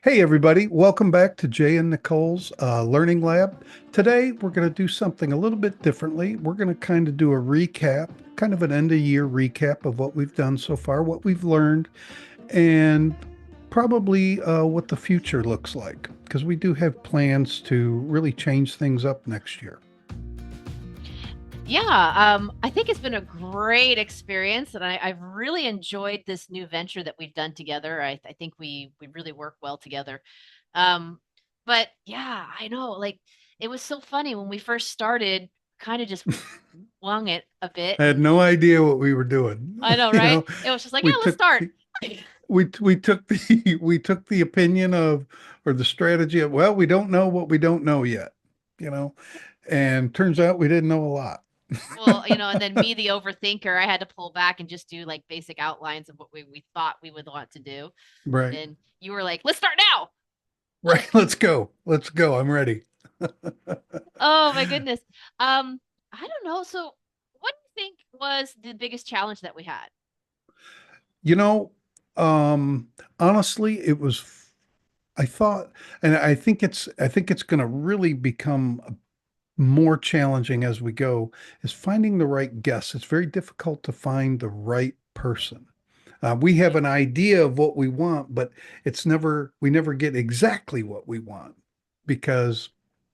Hey, everybody. Welcome back to Jay and Nicole's Learning Lab. Today, we're going to do something a little bit differently. We're going to kind of do a recap, kind of an end of year recap of what we've done so far, what we've learned, and probably what the future looks like, because we do have plans to really change things up next year. I think it's been a great experience, and I've really enjoyed this new venture that we've done together. I think we really work well together. Um, but yeah, I know, like it was so funny when we first started, kind of just wung it a bit, I had and no idea what we were doing. I know, You right? know, It was just like, we yeah, let's took start. we took the we took the opinion of or the strategy of, well, we don't know what we don't know yet, you know, and turns out we didn't know a lot. Well, and then me, the overthinker, I had to pull back and just do like basic outlines of what we thought we would want to do. Right. And you were like, let's start now. Right. Let's go. Let's go. I'm ready. Oh my goodness. I don't know. So, what do you think was the biggest challenge that we had? You know, um, honestly, I thought, and I think it's going to really become more challenging as we go, is finding the right guests. It's very difficult to find the right person. We have an idea of what we want, but we never get exactly what we want because,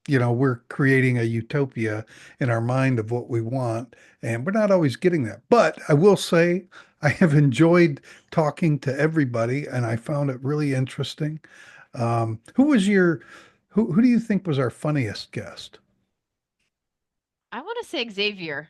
we're creating a utopia in our mind of what we want, and we're not always getting that. But I will say, I have enjoyed talking to everybody, and I found it really interesting. Who was who do you think was our funniest guest? I want to say Xavier.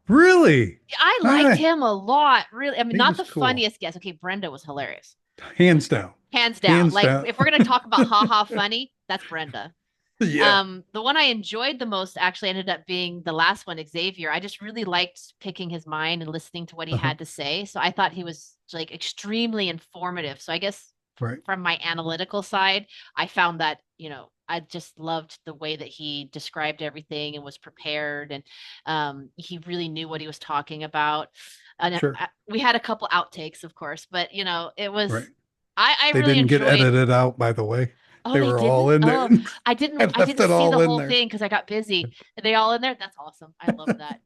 Really? I liked Hi. him a lot, really. I mean, He not was the cool. funniest guest. Okay, Brenda was hilarious. Hands down. Hands down. Hands Like, down. if we're going to talk about haha funny, that's Brenda. Yeah. The one I enjoyed the most actually ended up being the last one, Xavier. I just really liked picking his mind and listening to what he Uh-huh. had to say. So I thought he was like extremely informative. So I guess Right. from my analytical side, I found that, I just loved the way that he described everything and was prepared, and he really knew what he was talking about. And Sure. we had a couple outtakes, of course, but it Right. was I They really didn't get enjoyed. edited out, by the way. Oh, They they were all didn't? in there. Oh, I didn't I I left didn't it see the all in whole there. thing because I got busy. Are they all in there? That's awesome. I love that.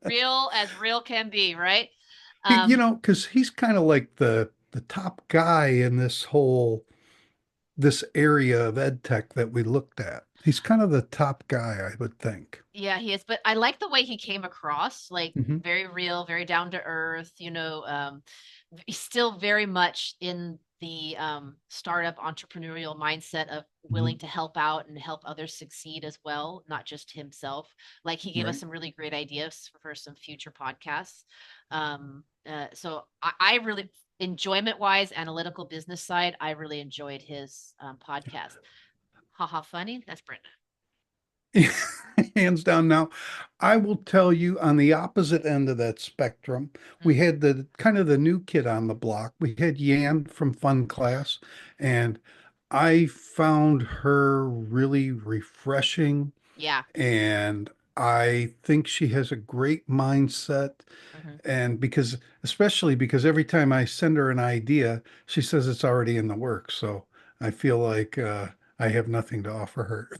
Real as real can be, right? You Um, know, because he's kind of like the top guy in this area of ed tech that we looked at. He's kind of the top guy, I would think. yeah, he is, but I like the way he came across, like Hmm. very real, very down to earth, he's still very much in the startup entrepreneurial mindset of willing Hmm. to help out and help others succeed as well, not just himself. Like he gave us Right. some really great ideas for some future podcasts. So I really, enjoyment wise, analytical business side, I really enjoyed his podcast. Haha, funny. That's Brenda. Hands down. Now, I will tell you on the opposite end of that spectrum, we Mm, had the kind of the new kid on the block. We had Yan from Fun Class, and I found her really refreshing, yeah. and I think she has a great mindset. Mhm. And especially because every time I send her an idea, she says it's already in the works. So I feel like I have nothing to offer her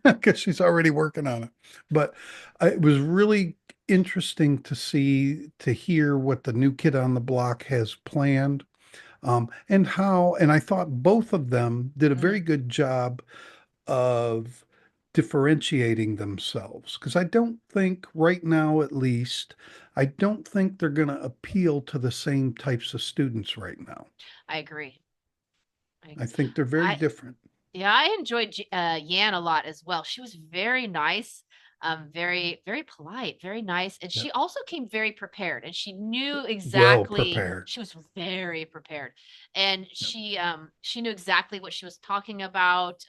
because she's already working on it. But it was really interesting to hear what the new kid on the block has planned, and I thought both of them did a very Mm. good job of differentiating themselves. Because I don't think, right now at least, I don't think they're going to appeal to the same types of students right now. I agree. I I agree. think they're very I different. Yeah, I enjoyed Yan a lot as well. She was very nice, very very polite, very nice, and Yeah. she also came very prepared. And she knew Well exactly. prepared. She was very prepared, and Yeah. she knew exactly what she was talking about.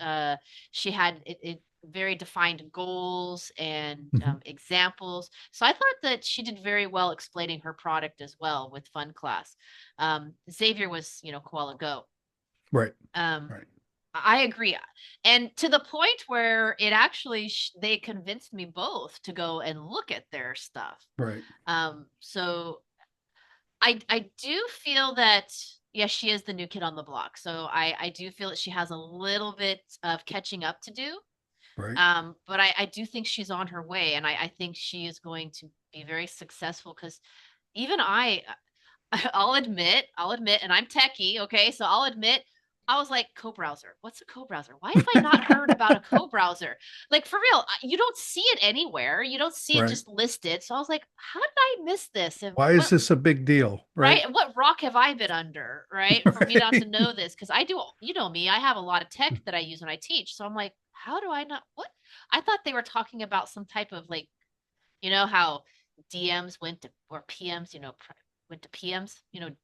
She had it very defined goals and Mhm. examples. So I thought that she did very well explaining her product as well with Fun Class. Xavier was, Koala Go. Right. Um, Right. I agree. And to the point where it actually they convinced me both to go and look at their stuff. Right. So I do feel that yeah, she is the new kid on the block. So I do feel that she has a little bit of catching up to do. Right. But I do think she's on her way, and I think she is going to be very successful because even I'll admit, and I'm techie, okay? So I'll admit, I was like, co-browser. What's a co-browser? Why have I not heard about a co-browser? Like for real, you don't see it anywhere. You don't see it Right. just listed. So I was like, how did I miss this? And Why is this a big deal? right? Right. And what rock have I been under, right? For me not to Right. know this? Because I do, you know me, I have a lot of tech that I use when I teach. So I'm like, how do I not? What? I thought they were talking about some type of like, you know, how DMs went to, or PMs, went to PMs,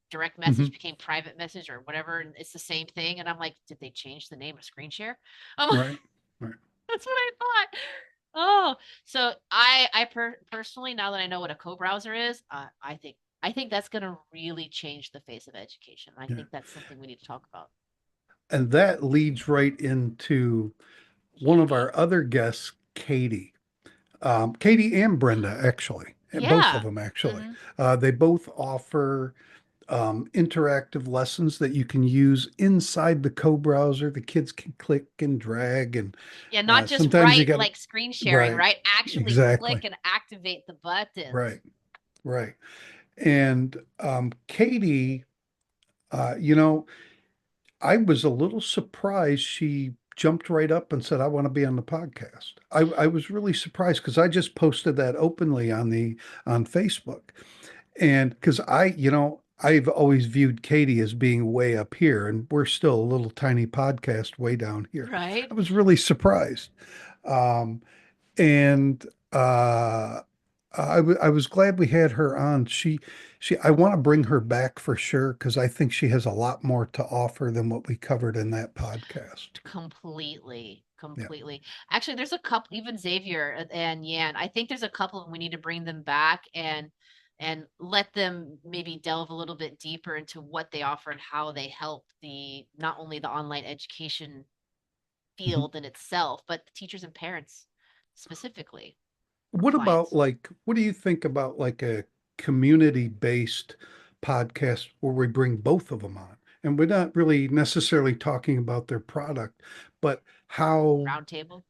direct message Mhm. became private message or whatever. And it's the same thing. And I'm like, did they change the name of screen share? I'm like, Right. Right. that's what I thought. Oh, so I personally, now that I know what a co-browser is, I think that's going to really change the face of education. I Yeah. think that's something we need to talk about. And that leads right into one of Katie. our other guests, Katie. Katie and Brenda, actually, both of Yeah. them, actually. Hmm. They both offer interactive lessons that you can use inside the co-browser. The kids can click and drag, and Yeah, not just sometimes you write got to, like screen sharing, right, right? Actually click exactly, and activate the buttons. right, right. And Katie, you know, I was a little surprised she jumped right up and said, I want to be on the podcast. I was really surprised because I just posted that openly on Facebook. And because I've always viewed Katie as being way up here, and we're still a little tiny podcast way down here. Right? I was really surprised. Um, and I was glad we had her on. I want to bring her back for sure because I think she has a lot more to offer than what we covered in that podcast. Completely, Yeah. completely. Actually, there's a couple, even Xavier and Yan. I think there's a couple of them we need to bring them back and let them maybe delve a little bit deeper into what they offer and how they help the not only the online education Mhm. field in itself, but the teachers and parents specifically or What about clients. like, what do you think about like a community-based podcast where we bring both of them on? And we're not really necessarily talking about their product, but how, Roundtable.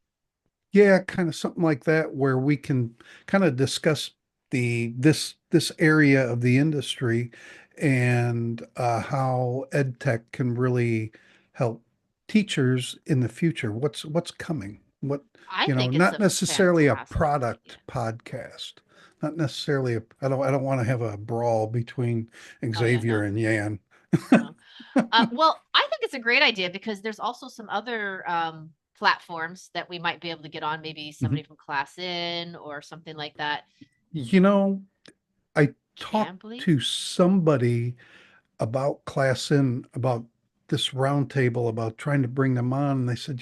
yeah, kind of something like that where we can kind of discuss this area of the industry and how ed tech can really help teachers in the future. What's coming? I think it's Not a necessarily a fantastic idea. product podcast. Not necessarily I don't want to have a brawl between Oh yeah, Xavier no, and Yan. no. Well, I think it's a great idea because there's also some other platforms that we might be able to get on, maybe Mhm. somebody from Class In or something like that. You know, I talked Cambly? to somebody about Class In, about this roundtable, about trying to bring them on. And they said,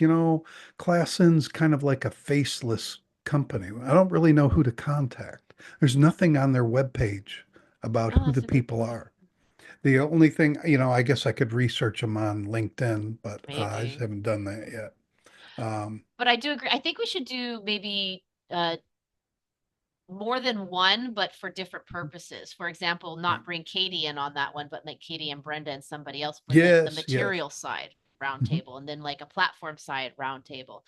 Class In's kind of like a faceless company. I don't really know who to contact. There's nothing on their webpage about Oh, who the that's a good people point. are. The only thing, I guess I could research them on LinkedIn, but I just Maybe. haven't done that yet. But I do agree. I think we should do maybe more than one, but for different purposes. For example, Yeah. not bring Katie in on that one, but make Katie and Brenda and somebody else for the Yes, yes. material side Mhm. roundtable and then like a platform side roundtable.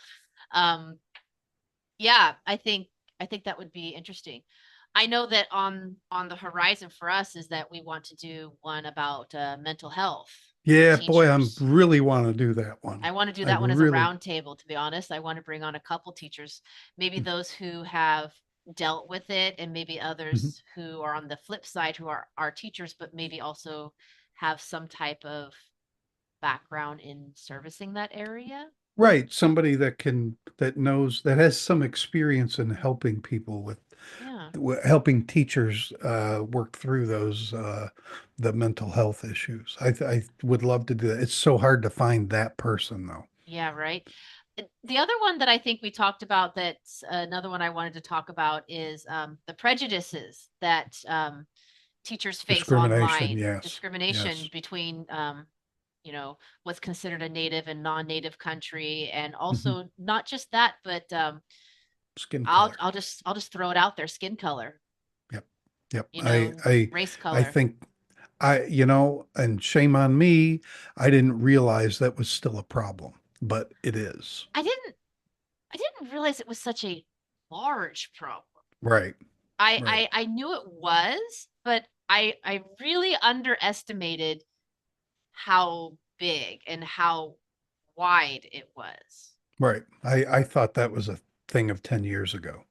Um, yeah, I think that would be interesting. I know that on the horizon for us is that we want to do one about mental health for Yeah, boy, I'm teachers. really want to do that I one. want to do I that one as a really, roundtable, to be honest. I want to bring on a couple teachers, maybe mhm. those who have dealt with it, and maybe Mhm. others who are on the flip side who are teachers, but maybe also have some type of background in servicing that area. Right, somebody that knows, that has some experience in helping people with, Yeah. helping teachers work through the mental health issues. I would love to do that. It's so hard to find that person though. Yeah, right. The other one that I think we talked about, that's another one I wanted to talk about, is the prejudices that teachers face Discrimination, online, yes, discrimination yes. between, what's considered a native and non-native country, and Mhm. also not just that, but Skin I'll color. I'll just throw it out there, skin color, Yep, yep. you know, race I color. think. and shame on me, I didn't realize that was still a problem, but it is. I didn't I didn't realize it was such a large problem. Right, I right, I, I knew it was, but I really underestimated how big and how wide it was. right. I thought that was a thing of 10 years ago.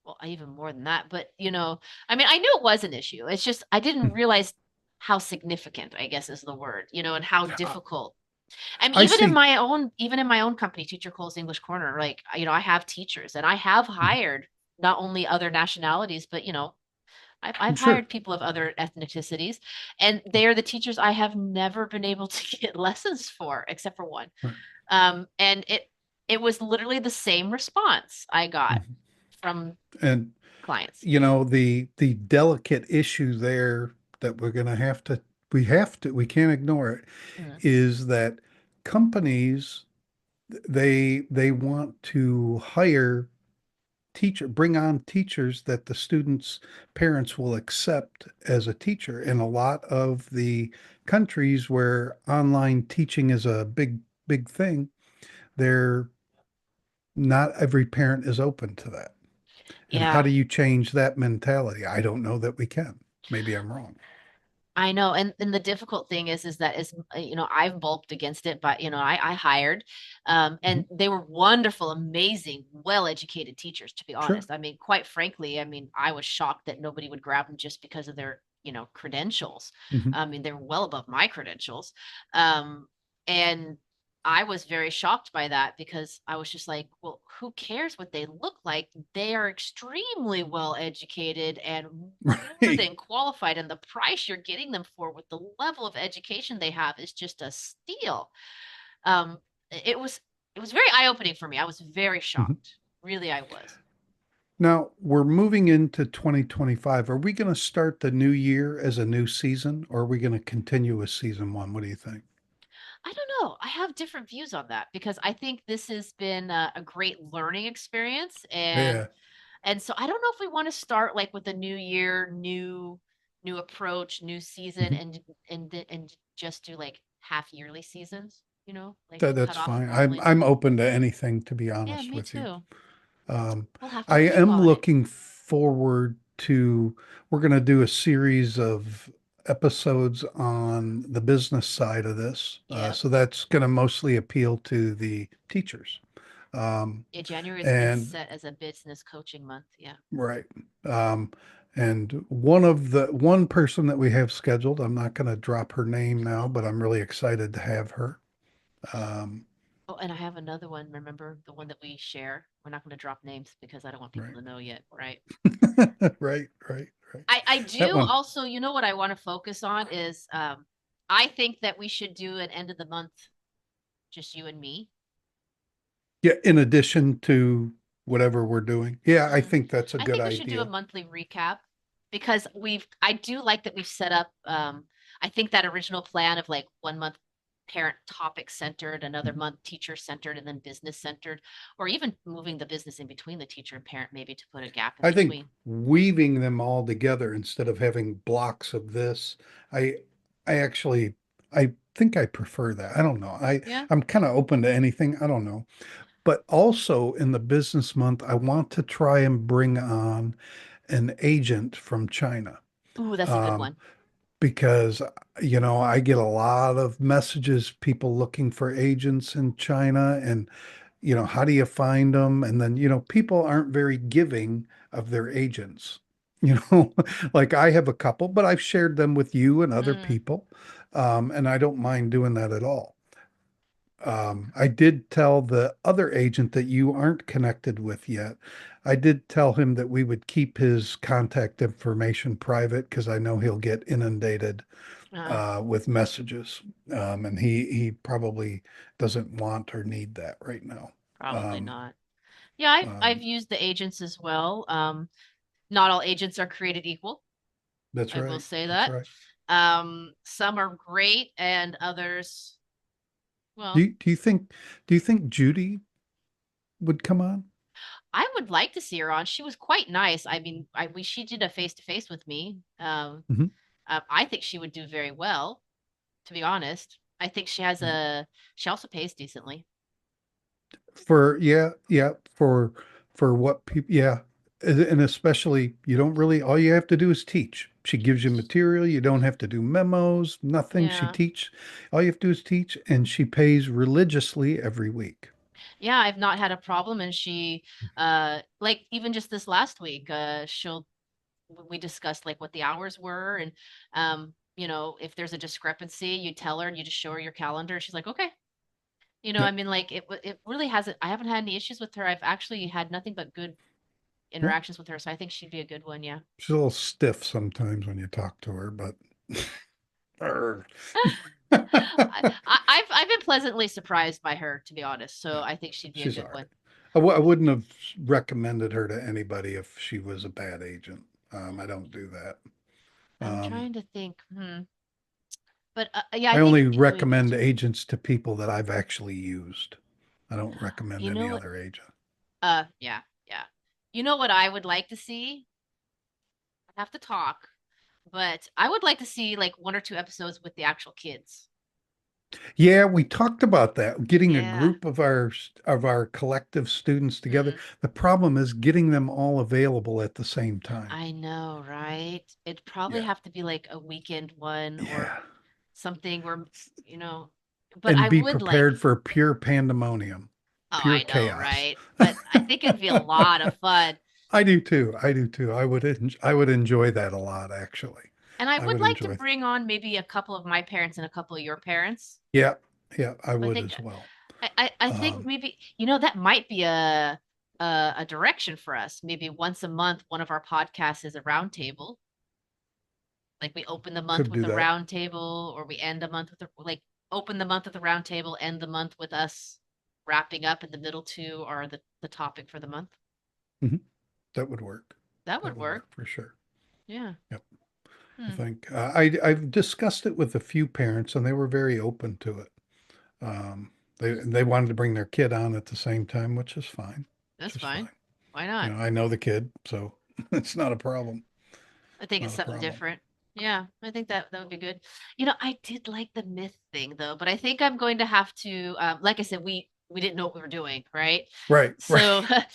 Well, even more than that, but I mean, I knew it was an issue. It's just I didn't realize how significant, I guess is the word, and how I difficult. I mean, I see. even in my own company, Teacher Cole's English Corner, like, I have teachers and I have hired not only other nationalities, but I've Sure. hired people of other ethnicities, and they are the teachers I have never been able to get lessons for, except for one. Right. And it was literally the same response I got Mhm. from And clients. the delicate issue there that we can't ignore it, Mhm. is that companies, they want to bring on teachers that the students' parents will accept as a teacher. In a lot of the countries where online teaching is a big thing, they're not every parent is open to that. And how Yeah, do you change that mentality? I don't know that we can. Maybe I'm wrong. I know. And the difficult thing is that I've bulked against it, but I hired, Mhm. and they were wonderful, amazing, well-educated teachers, to be Sure. honest. I mean, quite frankly, I mean, I was shocked that nobody would grab them just because of their, credentials. Hmm. I mean, they're well above my credentials. And I was very shocked by that because I was just like, well, who cares what they look like? They are extremely well educated and more Right. than qualified, and the price you're getting them for with the level of education they have is just a steal. Um, it was very eye-opening for me. I was very Mhm. shocked. Really, I was. Now we're moving into 2025. Are we going to start the new year as a new season, or are we going to continue with season one? What do you think? I don't know. I have different views on that because I think this has been a great learning experience, and Yeah, and so I don't know if we want to start like with a new year, new approach, new season, mhm. and just do like half yearly seasons, like That's cut off fine. I'm normally. I'm open to anything, to be Yeah, honest me with you. too. Um, We'll have to I think am on it. looking forward to, we're going to do a series of episodes on the business side of this. Yep. So that's going to mostly appeal to the teachers. Um, Yeah, January has been and set as a business coaching month. Yeah. right. Um, and one person that we have scheduled, I'm not going to drop her name now, but I'm really excited to have her. Um, Oh, and I have another one. Remember the one that we share? We're not going to drop names because I don't want people right. to know yet, right? Right, right, right. I That do one. also, what I want to focus on is I think that we should do an end of the month, just you and me. Yeah, in addition to whatever we're doing. Yeah, I Mm. think that's a I good think we should do a idea. monthly recap because I do like that we've set up, I think that original plan of like 1 month parent topic centered, another Mhm. month teacher centered, and then business centered, or even moving the business in between the teacher and parent, maybe to put a gap in I think between. weaving them all together instead of having blocks of this, I I actually I think I prefer that. I don't know. Yeah. I'm kind of open to anything. I don't know. But also in the business month, I want to try and bring on an agent from China. Ooh, that's a good Um, one. because I get a lot of messages, people looking for agents in China, and how do you find them? And then people aren't very giving of their agents. you know like I have a couple, but I've shared them with you and other Mm, people, and I don't mind doing that at all. I did tell the other agent that you aren't connected with yet. I did tell him that we would keep his contact information private because I know he'll get inundated uh, with messages, and he probably doesn't want or need that right now. Probably Um, not. Yeah, I've um, used the agents as well. Not all agents are created equal. that's I will right. say That's that. right. Some are great and others, Do well, you, do you think do you think Judy would come on? I would like to see her on. She was quite nice. I mean, she did a face to face with me. Mhm. I think she would do very well, to be honest. I think she also pays decently. For yeah, for what people, yeah. And especially you don't really, all you have to do is teach. She gives you material, you don't have to do memos, nothing. She Yeah. teach, all you have to do is teach, and she pays religiously every week. Yeah, I've not had a problem. And like even just this last week, we discussed like what the hours were. And, if there's a discrepancy, you tell her and you just show her your calendar. She's like, okay. I Yep. mean, like it really hasn't, I haven't had any issues with her. I've actually had nothing but good Yep. interactions with her. So I think she'd be a good one. Yeah. She's a little stiff sometimes when you talk to her, but Arr. I've been pleasantly surprised by her, to be honest. So I think she'd be a She's all good right. one. I wouldn't have recommended her to anybody if she was a bad agent. I don't do that. I'm Um, trying to think. But yeah, I I think only Julie would be recommend too. agents to people that I've actually used. I don't recommend You any know what? other agent. Yeah, yeah. You know what I would like to see? I have to talk, but I would like to see like one or two episodes with the actual kids. Yeah, we talked about that, getting a Yeah. group of our collective students together. Hmm. The problem is getting them all available at the same time. I know, right? It'd probably Yeah. have to be like a weekend one or Yeah. something where, you know, but And I be would like, prepared for pure pandemonium, oh, pure I know, chaos. right? But I think it'd be a lot of fun. I do too. I do too. I would enjoy that a lot, actually. And I I would would like to enjoy. bring on maybe a couple of my parents and a couple of your parents. Yeah, yeah, I I would think as well. I think Um, maybe that might be a direction for us. Maybe once a month, one of our podcasts is a roundtable. Like we open the month could with do a that. roundtable, or we end a month with like open the month with a roundtable, end the month with us wrapping up, and the middle two are the topic for the month. Mhm. That would work. That That would would work. work for sure. Yeah. Yep. I Hmm. think I've discussed it with a few parents and they were very open to it. They wanted to bring their kid on at the same time, which That's is fine. fine. Why You not? know, I know the kid, so it's not a problem. I think it's Not a something problem. different. Yeah, I think that would be good. I did like the myth thing though, but I think I'm going to have to, like I said, we didn't know what we were doing, right? Right, right. So, The,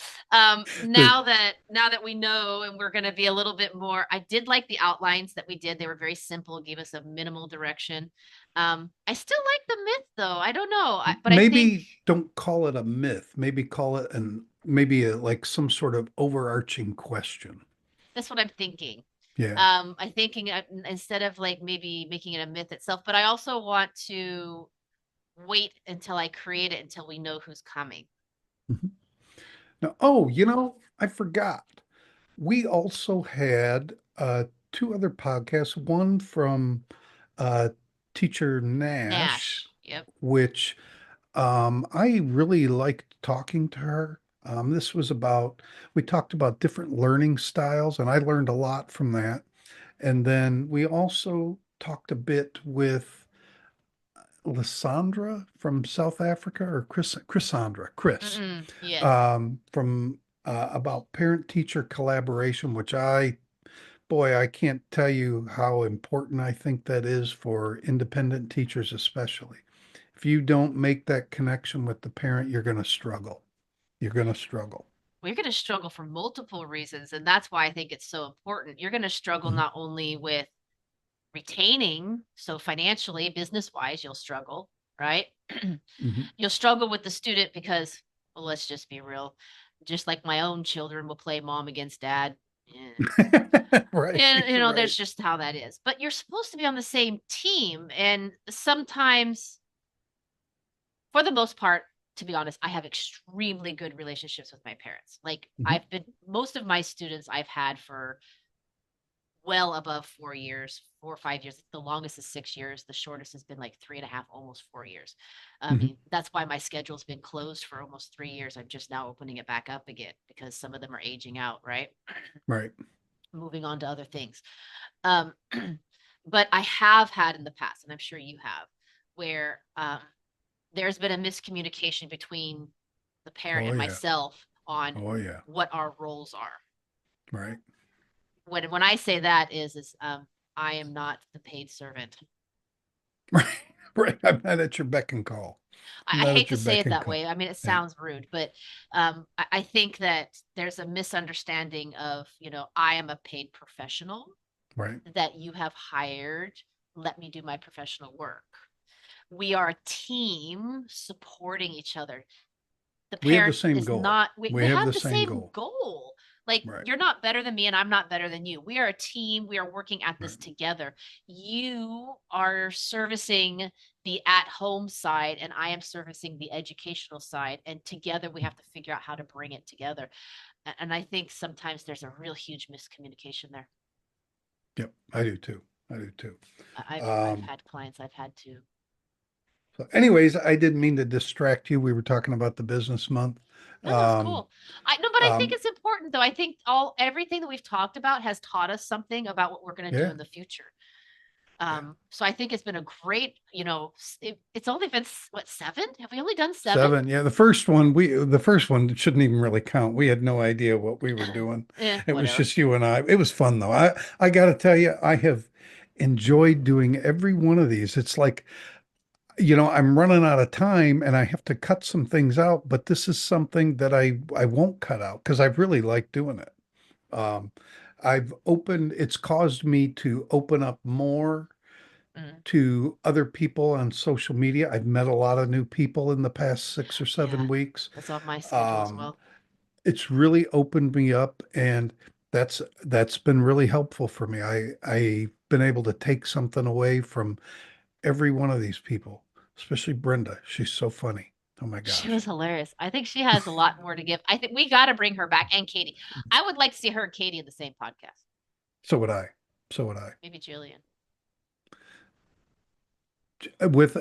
now that we know, and we're going to be a little bit more. I did like the outlines that we did; they were very simple, gave us a minimal direction. I still like the myth though. I don't know, but I think maybe don't call it a myth. Maybe call it maybe like some sort of overarching question. that's what I'm thinking. Yeah. I'm thinking instead of like maybe making it a myth itself, but I also want to wait until I create it until we know who's coming. Mhm. Now, oh, I forgot. We also had two other podcasts, one from uh, teacher Nash, Nash. Yep. which I really liked talking to her. This was about, we talked about different learning styles, and I learned a lot from that. And then we also talked a bit with Lysandra from South Africa, or Chris, Mm-mm. Yes. from about parent-teacher collaboration, which boy, I can't tell you how important I think that is for independent teachers, especially. If you don't make that connection with the parent, you're going to struggle. You're going to struggle. We're going to struggle for multiple reasons. And that's why I think it's so important. You're going to struggle Mhm, not only with retaining, so financially, business wise, you'll struggle, right? mhm. You'll struggle with the student because, well, let's just be real. Just like my own children will play mom against dad. Right, And right. that's just how that is. But you're supposed to be on the same team. And sometimes, for the most part, to be honest, I have extremely good relationships with my parents. Like Mhm, most of my students I've had for well above 4 years, 4 or 5 years. The longest is 6 years. The shortest has been like 3.5, almost 4 years. I mhm. mean, that's why my schedule's been closed for almost 3 years. I'm just now opening it back up again because some of them are aging out, right? Right. Moving on to other things. Um, but I have had in the past, and I'm sure you have, where there's been a miscommunication between the parent Oh, and yeah. myself on Oh, yeah. what our roles are. Right. When I say that is I am not the paid servant. Right. Right. I'm not at your beck and call. I'm I not hate at to your say beck it and that call. way. I mean, it Yeah. sounds rude, but I think that there's a misunderstanding of, I am a paid professional Right. that you have hired. Let me do my professional work. We are a team supporting each other. The We have the parent same is goal. not, we, We we have have the the same same goal. goal. Like, Right. you're not better than me and I'm not better than you. We are a team. We are working at this Right. together. You are servicing the at home side and I am servicing the educational side. And together we have to figure out how to bring it together. And I think sometimes there's a real huge miscommunication there. Yep. I do too. I do too. I've Um, had clients I've had to. so anyways, I didn't mean to distract you. We were talking about the business month. No, that's Um, cool. I no, but I think um, it's important though. I think everything that we've talked about has taught us something about what we're going to do yeah. in the future. Yeah. So I think it's been a great, it's only been what, seven? Have we only done seven? Seven. Yeah. The first one shouldn't even really count. We had no idea what we were doing. It was Whatever. just you and I. It was fun though. I got to tell you, I have enjoyed doing every one of these. It's like, I'm running out of time and I have to cut some things out, but this is something that I won't cut out because I've really liked doing it. Um, it's caused me to open up more Mm, to other people on social media. I've met a lot of new people in the past 6 or 7 yeah, weeks. that's on my schedule as Um, well. it's really opened me up, and that's been really helpful for me. I've been able to take something away from every one of these people, especially Brenda. She's so funny. Oh my She gosh. was hilarious. I think she has a lot more to give. I think we got to bring her back and Katie. I would like to see her and Katie in the same podcast. So would I. So would I. Maybe Jillian. With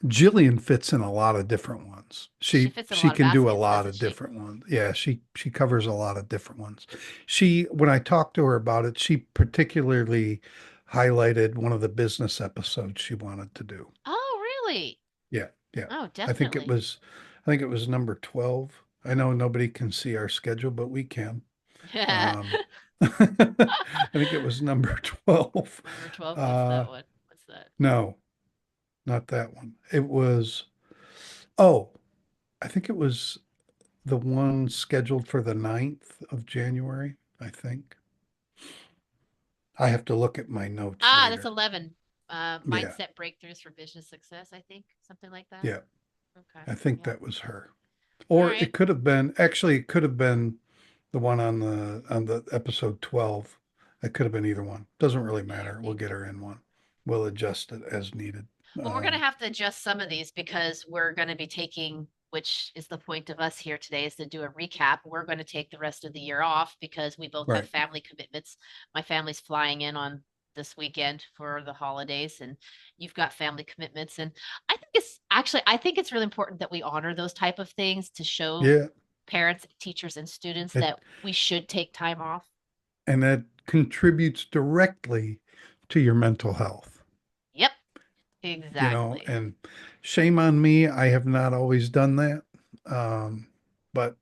Jillian fits in a lot of different ones. She She fits in a she lot of can do a baskets, lot doesn't of she? different ones. Yeah, she covers a lot of different ones. When I talked to her about it, she particularly highlighted one of the business episodes she wanted to do. Oh, really? Yeah, yeah. Oh, I think it definitely. was I think it was number 12. I know nobody can see our schedule, but we can. Um I think it was number 12. Number 12. What's Uh that one? What's that? no, not that one. Oh, I think it was the one scheduled for the 9th of January, I think. I have to look at my notes Ah, that's later. 11. Yeah, Mindset breakthroughs for business success, I think. Something like that. yeah, Okay. I think Yeah. that was her. All Or right. it could have been, actually, it could have been the one on the episode 12. It could have been either one. Doesn't really matter. We'll Maybe. get her in one. We'll adjust it as needed. Well, we're going to Um, have to adjust some of these because we're going to be taking, which is the point of us here today, is to do a recap. We're going to take the rest of the year off because we both have right. family commitments. My family's flying in on this weekend for the holidays, and you've got family commitments. And I think it's really important that we honor those type of things to show Yeah. parents, teachers, and students It, that we should take time off. and that contributes directly to your mental health. Yep, exactly. And shame on me. I have not always done that. Um, but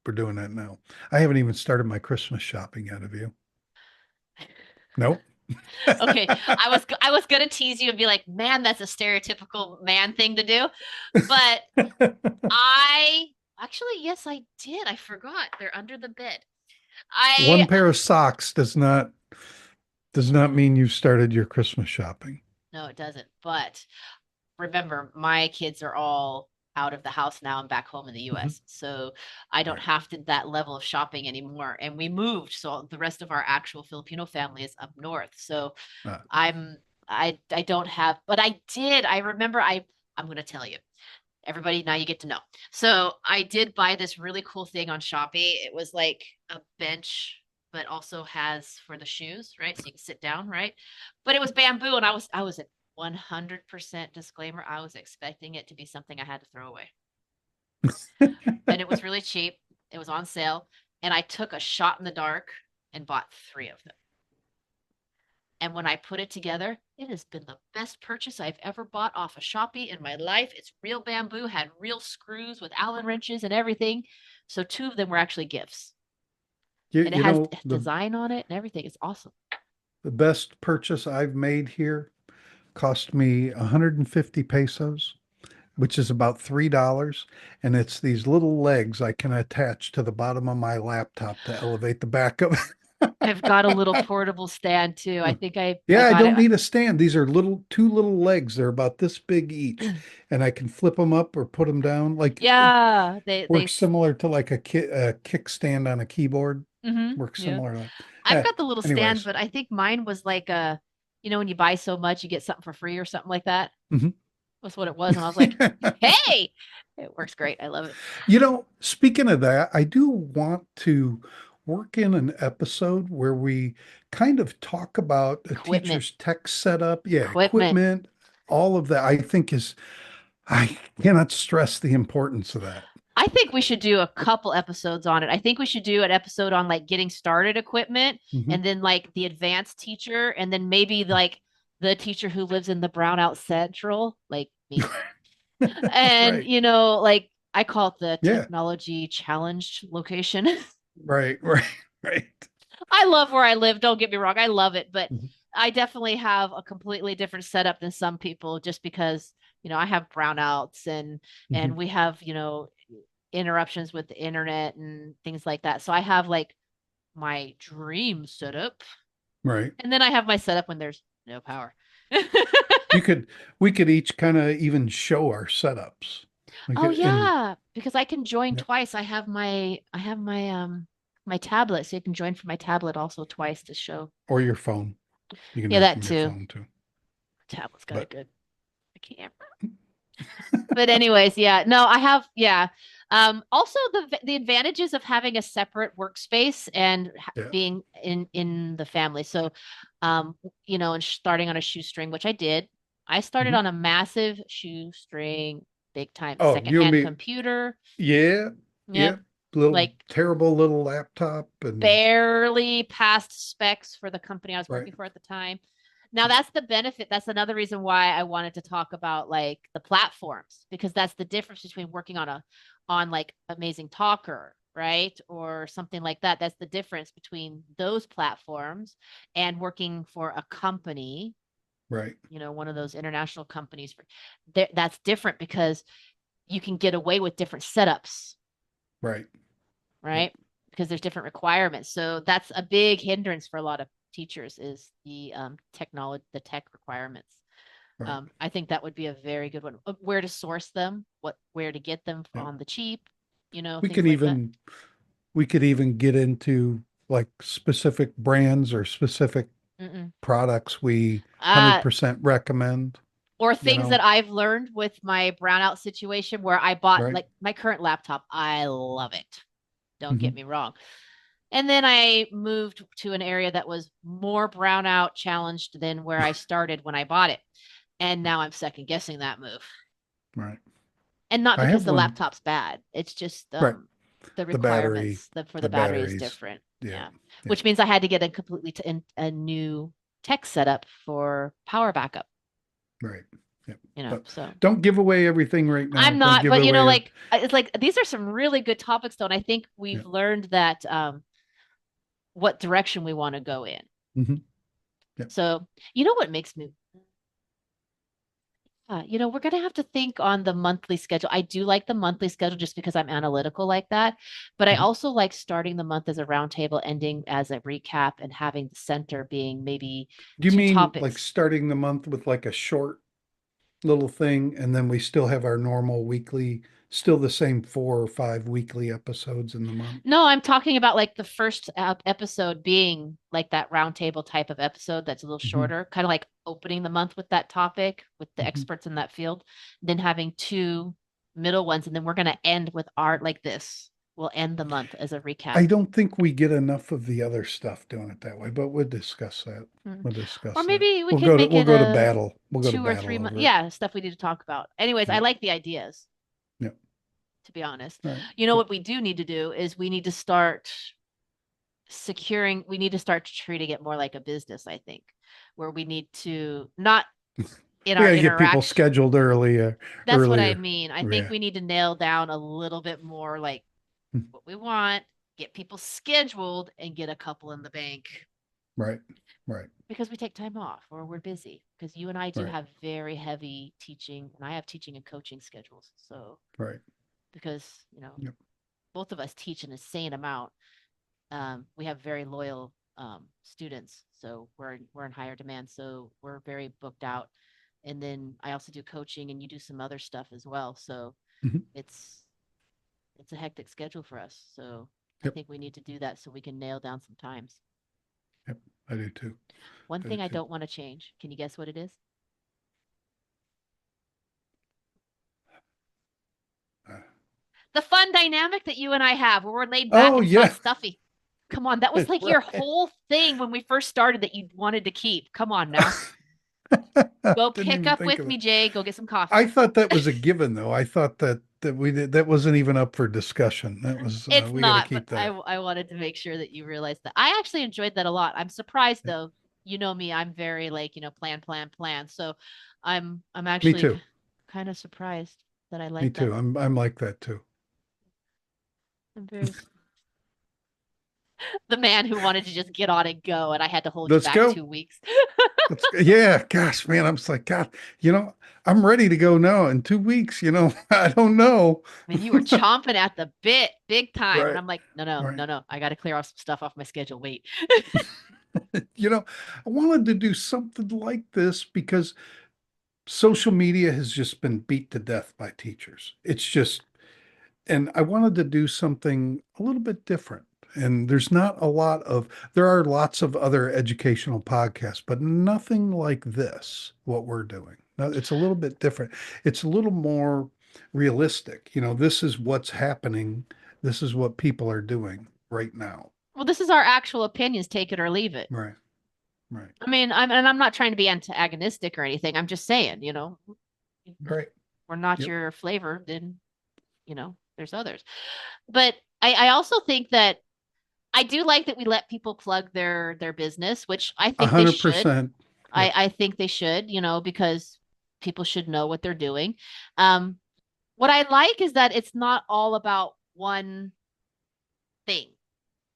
we're doing that now. I haven't even started my Christmas shopping yet, have you? Nope. Okay, I was gonna tease you and be like, man, that's a stereotypical man thing to do. But I actually, yes, I did. I forgot. They're under the bed. One I pair of socks does not mean you've started your Christmas shopping. No, it doesn't. But remember, my kids are all out of the house now and back home in the Mhm. US. So I don't Right. have to that level of shopping anymore. And we moved, so the rest of our actual Filipino family is up north. So Uh, I'm I don't have, but I did. I remember I'm going to tell you. Everybody, now you get to know. So I did buy this really cool thing on Shopee. It was like a bench, but also has for the shoes, right? So you can sit down, right? But it was bamboo, and I was at 100% disclaimer. I was expecting it to be something I had to throw away, and it was really cheap. It was on sale, and I took a shot in the dark and bought three of them. And when I put it together, it has been the best purchase I've ever bought off of Shopee in my life. It's real bamboo, had real screws with Allen wrenches and everything. So two of them were actually gifts. And it you has know, design on it and everything. It's awesome. the best purchase I've made here cost me 150 pesos, which is about $3. And it's these little legs I can attach to the bottom of my laptop to elevate the back of I've got a little portable stand too. I it. think I Yeah, I got don't it. need a stand. These are two little legs. They're about this big each, and I can flip them up or put them down. Like it Yeah, they works similar to like a kickstand on a keyboard. Works yeah. similar to I've that. got the little stand, Anyways, but I think mine was like a, when you buy so much, you get something for free or something like that. mhm. That's what it was. And I was like, hey, it works great. I love it. Speaking of that, I do want to work in an episode where we kind of talk about a Equipment, teacher's tech setup, yeah, equipment. equipment, all of that. I cannot stress the importance of that. I think we should do a couple episodes on it. I think we should do an episode on like getting started equipment Mhm. and then like the advanced teacher and then maybe like the teacher who lives in the Brownout Central, like me. And Right. like I call it the Yeah. technology challenged location. Right. Right. Right. I love where I live. Don't get me wrong. I love it, but Mhm. I definitely have a completely different setup than some people just because, I have brownouts and Mhm. we have, interruptions with the internet and things like that. So I have like my dream setup Right. and then I have my setup when there's no power. You could we could each kind of even show our setups. Like Oh in yeah, because I can join yeah, twice. I have my tablet, so you can join from my tablet also twice to show. or your phone. You can Yeah, do it that from your too. phone too. Tablet's got a But good camera. But anyways, yeah. No, I have yeah. Also the advantages of having a separate workspace and yeah. being in the family. So and starting on a shoestring, which I did. I started Mhm. on a massive shoestring, big time Oh, you and secondhand me. computer. Yeah. Yeah. Yep. Little Like terrible little laptop and barely passed specs for the company I was right. working for at the time. Now that's the benefit. That's another reason why I wanted to talk about like the platforms because that's the difference between working on like Amazing Talker, right? Or something like that. That's the difference between those platforms and working for a company, Right. one of those international companies. That's different because you can get away with different setups, Right. Yep. right? Because there's different requirements. So that's a big hindrance for a lot of teachers is the technology, the tech requirements. Right. I think that would be a very good one. Where to source them, where to get them Yep. on the cheap, We things could like that. even we could even get into like specific brands or specific Mm-mm. products we Uh, 100% recommend, or you things know, that I've learned with my brownout situation where I bought right? like my current laptop. I love it. Don't Hmm. get me wrong. And then I moved to an area that was more brownout challenged than where I started when I bought it. And now I'm second guessing that move. Right. And not I because have the one, laptop's bad. It's just right. the The battery, requirements for the the battery is batteries. different. Yeah. Yeah. Yeah. Which means I had to get a completely a new tech setup for power backup, Right. Yeah. But So don't give away everything right now. I'm Don't not, give but away it. like it's like these are some really good topics though. And I think Yeah. we've learned that what direction we want to go in. Hmm. Yeah. So, what makes me, we're going to have to think on the monthly schedule. I do like the monthly schedule just because I'm analytical like that. But I Hmm. also like starting the month as a roundtable, ending as a recap, and having the center being maybe Do you two mean like topics. starting the month with like a short little thing and then we still have our normal weekly, still the same 4 or 5 weekly episodes in the month? No, I'm talking about like the first episode being like that roundtable type of episode that's a little Hmm. shorter, kind of like opening the month with that topic with the Hmm. experts in that field, then having two middle ones, and then we're going to end with art like this. We'll end the month as a recap. I don't think we get enough of the other stuff doing it that way, but we'll discuss that. Mhm. We'll Or discuss that. maybe we could make We'll it go to a battle. We'll go to 2 or 3 month. battle over it. Yeah, stuff we need to talk about. Anyways, I Yeah. like the ideas, Yeah. to be honest. All right. You know Good. what we do need to do is we need to start treating it more like a business, I think, where we need to not in We our got to get people interaction. scheduled That's what I earlier. mean. I think Yeah. we need to nail down a little bit more like what we want, get people scheduled, and get a couple in the bank Right. Right. because we take time off or we're busy. Because you and I do Right. have very heavy teaching, and I have teaching and coaching schedules. So, Right. because, Yep. both of us teach an insane amount, we have very loyal students. So we're in higher demand. So we're very booked out. And then I also do coaching, and you do some other stuff as well. So Mhm. it's it's a hectic schedule for us. So I Yep. think we need to do that so we can nail down some times. Yep. I do too. One I do thing I too. don't want to change. Can you guess what it is? Uh, The fun dynamic that you and I have where we're laid back oh and it's not yeah. stuffy. Come on, that was like your Right. whole thing when we first started that you wanted to keep. Come on now. Go Didn't pick even up think with of me, it. Jay. Go get some I coffee. thought that was a given, though. I thought that we did, that wasn't even up for discussion. That was It's we got to not, but keep I that. I wanted to make sure that you realized that. I actually enjoyed that a lot. I'm surprised Yeah. though. You know me, I'm very like, plan, plan, plan. So I'm Me actually too. kind of surprised that I Me like that. too. I'm like that too. I'm very the man who wanted to just get on and go, and I had to hold you Let's back go. 2 weeks. Let's go. Yeah. Gosh, man, I'm just like God. I'm ready to go now. In 2 weeks, I don't know. I mean, you were chomping at the bit big time. And Right. I'm like, no, no, Right. no, no. I got to clear off some stuff off my schedule. Wait. You know, I wanted to do something like this because social media has just been beat to death by teachers. It's just, and I wanted to do something a little bit different. And there are lots of other educational podcasts, but nothing like this, what we're doing. Now, it's a little bit different. It's a little more realistic. This is what's happening. This is what people are doing right now. Well, this is our actual opinions. Take it or leave it. Right. Right. I mean, I'm not trying to be antagonistic or anything. I'm just saying, if Right. we're not Yep. your flavor, then, there's others. But I also think that I do like that we let people plug their business, which I A think they hundred should. percent. I Yep. I think they should, because people should know what they're doing. Um, what I like is that it's not all about one thing.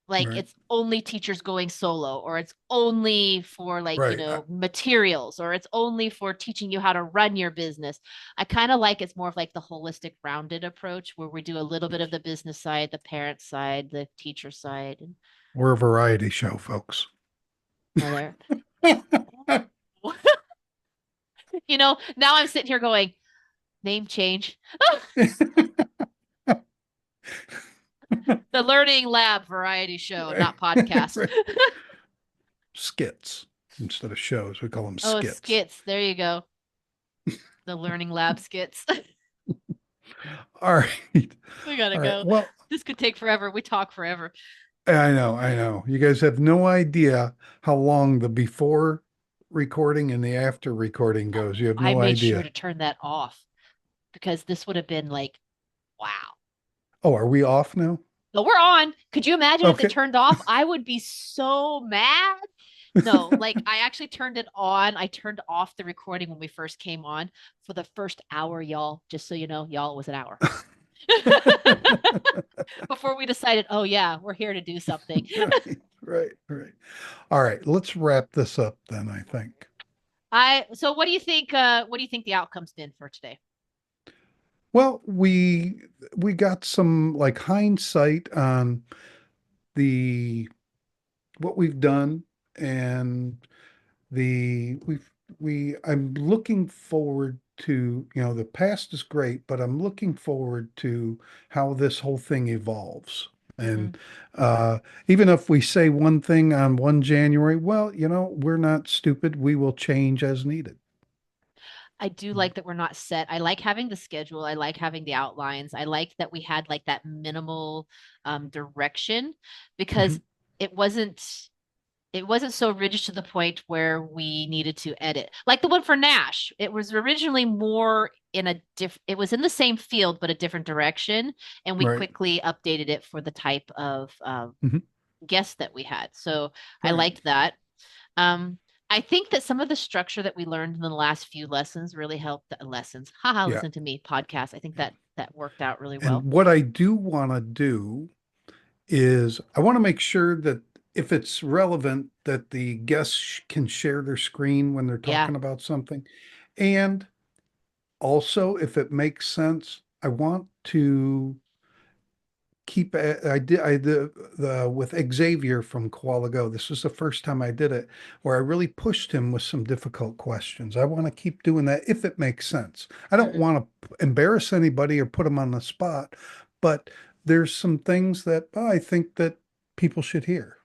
Like Right. it's only teachers going solo, or it's only for like, Right. materials, or it's only for teaching you how to run your business. I kind of like it's more of like the holistic rounded approach where we do a little bit of the business side, the parent side, the teacher side. And We're a variety show, folks. well, there, now I'm sitting here going, name change. The Learning Lab variety show, Right. not podcast. Right. Skits instead of shows. We call them Oh, skits. skits. There you go. The Learning Lab skits. All right. We gotta All right. go. Well, This could take forever. We talk forever. I know. I know. You guys have no idea how long the before recording and the after recording goes. You have I no made sure idea. to turn that off because this would have been like, wow. Oh, are we off now? But we're on. Could you imagine if it Okay. turned off? I would be so mad. No, like I actually turned it on. I turned off the recording when we first came on for the first hour, y'all. Just so you know, y'all, it was an hour. Before we decided, oh yeah, we're here to do something. Right. Right. Right. All right. Let's wrap this up then, I think. So what do you think the outcome's been for today? Well, we got some like hindsight on the what we've done and I'm looking forward to, the past is great, but I'm looking forward to how this whole thing evolves. Mm-hmm. And even if we say one thing on 1 January, well, we're not stupid. We will change as needed. I do like that we're not set. I like having the schedule. I like having the outlines. I like that we had like that minimal direction because Mhm. it wasn't it wasn't so rigid to the point where we needed to edit. Like the one for Nash, it was originally more in a it was in the same field but a different direction, and we Right. quickly updated it for the type of Mhm. guest that we had. So I Right. liked that. Um, I think that some of the structure that we learned in the last few lessons really helped lessons. Haha, Yeah. listen to me, podcast. I think Yeah. that worked out really well. And what I do want to do is I want to make sure that if it's relevant, that the guests can share their screen when they're Yeah. talking about something. And also, if it makes sense, I want to keep I did the with Xavier from Qualago. This was the first time I did it where I really pushed him with some difficult questions. I want to keep doing that if it makes sense. I don't Mhm. want to embarrass anybody or put them on the spot, but there's some things that I think that people should hear,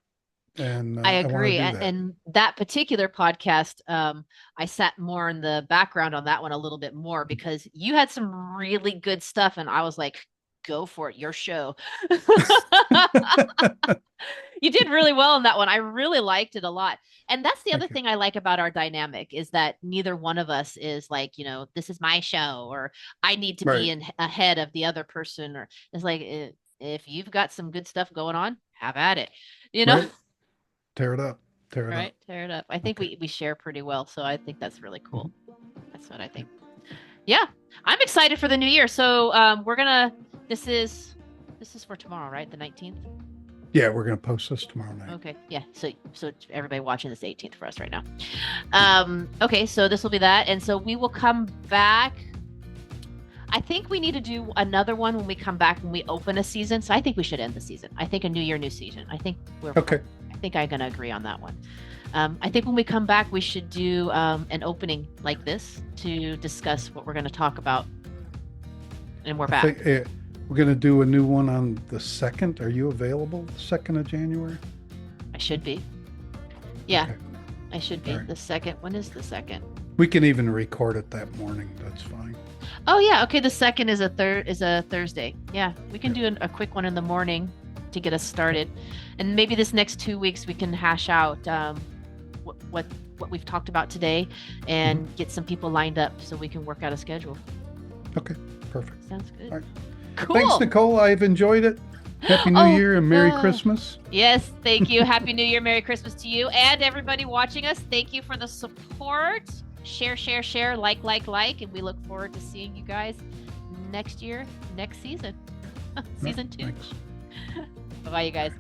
and I I want agree. to do that. And that particular podcast, I sat more in the background on that one a little bit more because you had some really good stuff. And I was like, go for it, your show. You did really well in that one. I really liked it a lot. And that's the other Thank you. thing I like about our dynamic is that neither one of us is like, this is my show or I need to be Right, in ahead of the other person. Or it's like, if you've got some good stuff going on, have at it, you know? right. Tear it up. Tear it Right, up. tear it up. I think Okay. we share pretty well, so I think that's really cool. Mhm. That's what I Yeah. think. Yeah, I'm excited for the new year. So we're gonna. This is this is for tomorrow, right? The 19th. Yeah, we're gonna post this tomorrow night. Okay, yeah. So everybody watching this 18th for us right now. Okay, so this will be that, and so we will come back. I think we need to do another one when we come back when we open a season. So I think we should end the season. I think a new year, new season. I think Okay. I think I'm gonna agree on that one. I think when we come back, we should do an opening like this to discuss what we're going to talk about. And we're I back. think we're gonna do a new one on the second. Are you available the 2nd of January? I should be. Yeah, Okay. I should be. All right. The second. When is the second? We can even record it that morning. That's fine. Oh yeah. Okay. The second is a Thursday. Yeah, we can Yeah. do a quick one in the morning to get us Okay. started, and maybe this next 2 weeks we can hash out what we've talked about today Mhm. and get some people lined up so we can work out a schedule. Okay. Perfect. Sounds good. All right. Cool. Thanks, Nicole. I've enjoyed it. Happy New Oh, Year and Merry Christmas. yes, thank you. Happy New Year, Merry Christmas to you and everybody watching us. Thank you for the support. Share, share, share, like, and we look forward to seeing you guys next year, next season, Yeah, season 2. thanks. Bye bye, you guys.